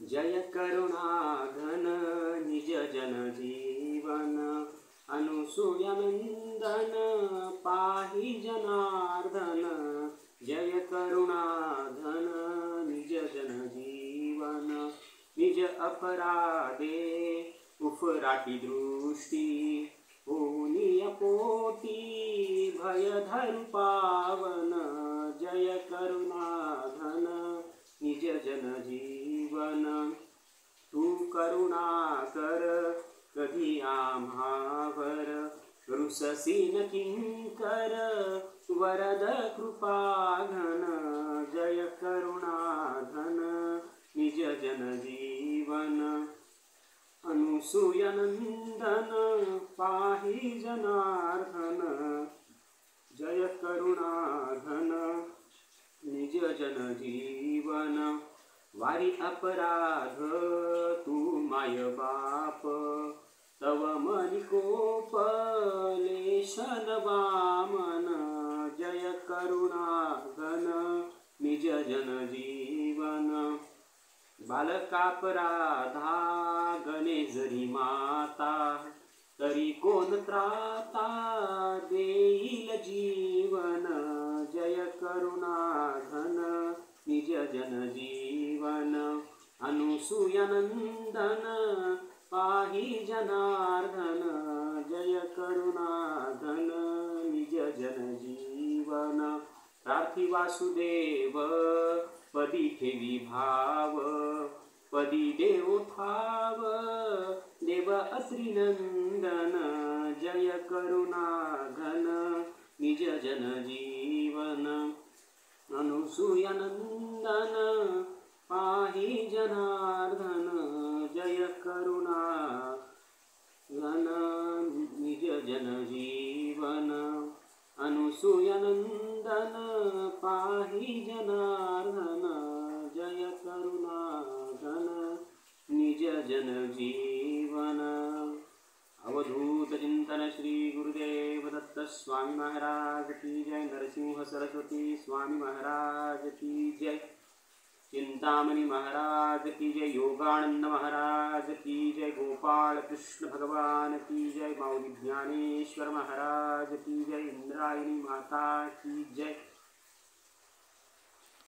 जय करुणाघन निज जन जीवन अनुसूयनंदन पाहि जनार्दन। जय करुणाघन निज जन जीवन निज अपराधे उफराटी दृष्टी होनी अपोटी भय धरु पावन। जय करुणाघन निज जन जीवन तू करुणा कर कधी आम्हावर रुससी न किंकर वरद कृपाघन। जय करुणाघन निज जन जीवन अनुसूयनंदन पाहि जनार्दन। जय करुणाघन निज जन जीवन वारी अपराध तू माय बाप तव मनी कोप लेशन वामन। जय करुणाघन निज जन जीवन बालकापराधा गणे जरी माता तरी कोण त्राता देईल जीवन। जय करुणाघन निज जन जीवन अनुसूयनंदन पाहि जनार्दन। जय करुणाघन निज जन जीवन प्रार्थी वासुदेव पदी ठेवी भाव पदी देव ठाव देव अत्रिनंदन। जय करुणाघन निज जन जीवन अनुसूयनंदन पाहि जनार्दन। जय करुणाघन निज जन जीवन अनुसूयनंदन पाहि जनार्दन। जय करुणाघन निज जन जीवन। अवधूत चिंतन श्री गुरुदेव दत्त स्वामी महाराज की जय। नरसिंह सरस्वती स्वामी महाराज की जय। चिंतामणि महाराज की जय। योगानंद महाराज की जय। गोपाल कृष्ण भगवान की जय। माऊली ज्ञानेश्वर महाराज की जय। इंद्रायणी माता की जय।